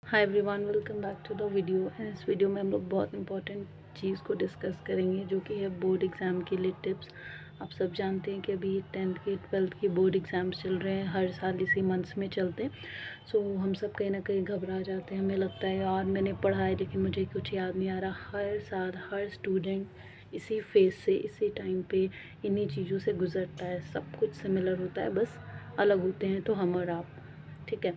Hi everyone, welcome back to the video. इस video में हम लोग बहुत इंपॉर्टेंट चीज़ को डिस्कस करेंगे जो कि है बोर्ड एग्ज़ाम के लिए टिप्स। आप सब जानते हैं कि अभी 10th के 12th के बोर्ड एग्ज़ाम्स चल रहे हैं, हर साल इसी मंथ्स में चलते हैं। सो हम सब कहीं ना कहीं घबरा जाते हैं, हमें लगता है यार मैंने पढ़ा है लेकिन मुझे कुछ याद नहीं आ रहा। हर साल हर स्टूडेंट इसी फेज़ से, इसी टाइम पे इन्हीं चीज़ों से गुजरता है। सब कुछ सिमिलर होता है, बस अलग होते हैं तो हम और आप, ठीक है।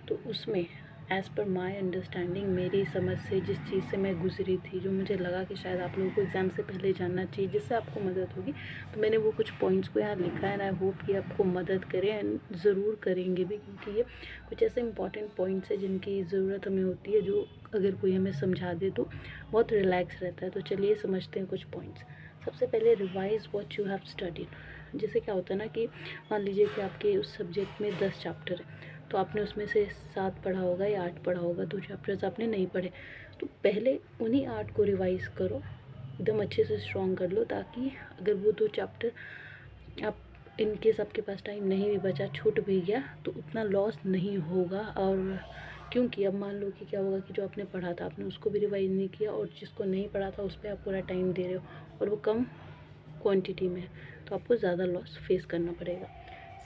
तो उसमें एज़ पर माई अंडरस्टैंडिंग, मेरी समझ से जिस चीज़ से मैं गुजरी थी, जो मुझे लगा कि शायद आप लोगों को एग्ज़ाम से पहले जानना चाहिए जिससे आपको मदद होगी, तो मैंने वो कुछ पॉइंट्स को यहाँ लिखा है। एंड आई होप कि आपको मदद करें, एंड ज़रूर करेंगे भी, क्योंकि ये कुछ ऐसे इंपॉर्टेंट पॉइंट्स हैं जिनकी ज़रूरत हमें होती है, जो अगर कोई हमें समझा दे तो बहुत रिलैक्स रहता है। तो चलिए समझते हैं कुछ पॉइंट्स। सबसे पहले, revise what you have studied. जैसे क्या होता है ना कि मान लीजिए कि आपके उस सब्जेक्ट में 10 चैप्टर है, तो आपने उसमें से 7 पढ़ा होगा या 8 पढ़ा होगा, 2 चैप्टर्स आपने नहीं पढ़े। तो पहले उन्हीं 8 को रिवाइज़ करो, एकदम अच्छे से स्ट्रॉन्ग कर लो, ताकि अगर वो 2 चैप्टर आप, इन केस आपके पास टाइम नहीं भी बचा, छूट भी गया, तो उतना लॉस नहीं होगा। और क्योंकि अब मान लो कि क्या होगा कि जो आपने पढ़ा था आपने उसको भी रिवाइज नहीं किया, और जिसको नहीं पढ़ा था उस पर आप पूरा टाइम दे रहे हो और वो कम क्वांटिटी में है, तो आपको ज़्यादा लॉस फेस करना पड़ेगा।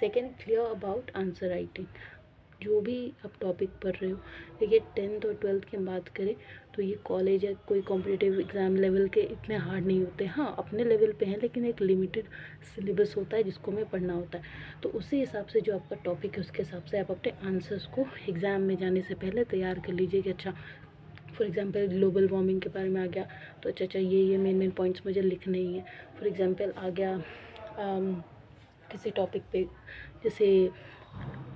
Second, clear about answer writing. जो भी आप टॉपिक पढ़ रहे हो, देखिए 10th और 12th की हम बात करें तो ये कॉलेज या कोई कॉम्पिटिटिव एग्ज़ाम लेवल के इतने हार्ड नहीं होते। हाँ, अपने लेवल पे हैं, लेकिन एक लिमिटेड सिलेबस होता है जिसको हमें पढ़ना होता है। तो उसी हिसाब से जो आपका टॉपिक है उसके हिसाब से आप अपने आंसर्स को एग्ज़ाम में जाने से पहले तैयार कर लीजिए कि अच्छा, फॉर एग्जांपल ग्लोबल वार्मिंग के बारे में आ गया, तो अच्छा ये मेन मेन पॉइंट्स मुझे लिखने ही है। फॉर एग्जांपल आ गया किसी टॉपिक पे, जैसे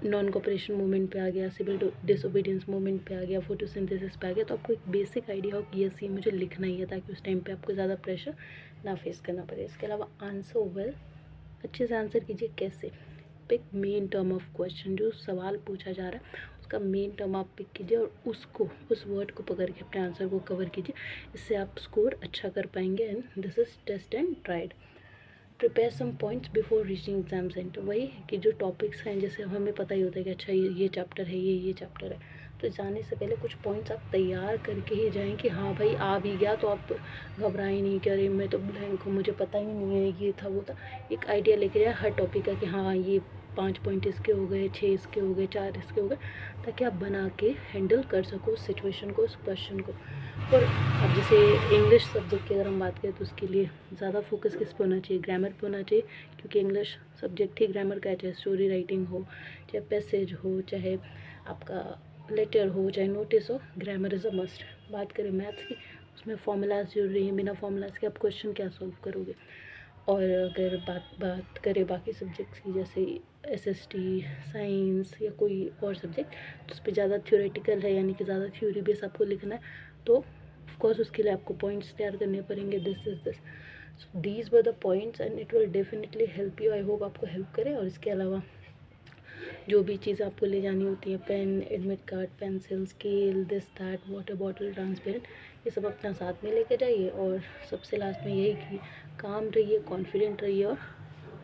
नॉन कॉपरेशन मूवमेंट पे आ गया, सिविल डिसोबीडियंस मूवमेंट पे आ गया, फोटोसिंथेसिस पे आ गया, तो आपको एक बेसिक आइडिया हो कि यस ये मुझे लिखना ही है, ताकि उस टाइम पे आपको ज़्यादा प्रेशर ना फेस करना पड़े। इसके अलावा आंसर वेल, अच्छे से आंसर कीजिए। कैसे? Pick main term of question, जो सवाल पूछा जा रहा है उसका मेन टर्म आप पिक कीजिए और उसको, उस वर्ड को पकड़ के अपने आंसर को कवर कीजिए। इससे आप स्कोर अच्छा कर पाएंगे। And this is test and tried. Prepare some points before reaching exam centre. वही कि जो टॉपिक्स हैं, जैसे हमें पता ही होता है कि अच्छा ये चैप्टर है, ये चैप्टर है, तो जाने से पहले कुछ पॉइंट्स आप तैयार करके ही जाएं कि हाँ भाई आ भी गया तो आप घबराएं नहीं कि अरे मैं तो ब्लैंक हूँ, मुझे पता ही नहीं है, ये था वो था। एक आइडिया लेके जाए हर टॉपिक का कि हाँ ये 5 पॉइंट इसके हो गए, 6 इसके हो गए, 4 इसके हो गए, ताकि आप बना के हैंडल कर सको उस सिचुएशन को, उस क्वेश्चन को। और अब जैसे इंग्लिश सब्जेक्ट की अगर हम बात करें तो उसके लिए ज़्यादा फोकस किस पे होना चाहिए? ग्रामर पे होना चाहिए, क्योंकि इंग्लिश सब्जेक्ट ही ग्रामर का है। चाहे स्टोरी राइटिंग हो, चाहे पैसेज हो, चाहे आपका लेटर हो, चाहे नोटिस हो, ग्रामर इज़ अ मस्ट। बात करें मैथ्स की, उसमें फॉर्मूलाज जरूरी है, बिना फॉर्मूलाज के आप क्वेश्चन क्या सॉल्व करोगे? और अगर बात बात करें बाकी सब्जेक्ट्स की, जैसे एसएसटी, साइंस या कोई और सब्जेक्ट, तो उस पर ज़्यादा थ्योरेटिकल है, यानी कि ज़्यादा थ्योरी बेस आपको लिखना है, तो ऑफकोर्स उसके लिए आपको पॉइंट्स तैयार करने पड़ेंगे। This is this, so these were the points and it will definitely help you. I hope आपको हेल्प करे। और इसके अलावा जो भी चीज़ आपको ले जानी होती है, pen, admit card, pencil, scale, this that, water bottle, transparent, ये सब अपना साथ में लेके जाइए। और सबसे लास्ट में यही कि काम रहिए, कॉन्फिडेंट रहिए और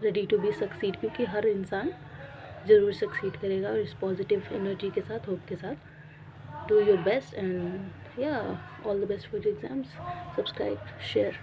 रेडी टू बी सक्सीड, क्योंकि हर इंसान ज़रूर सक्सीड करेगा। और इस पॉजिटिव एनर्जी के साथ, होप के साथ, डू योर बेस्ट एंड या all the best for your exams. Subscribe, share.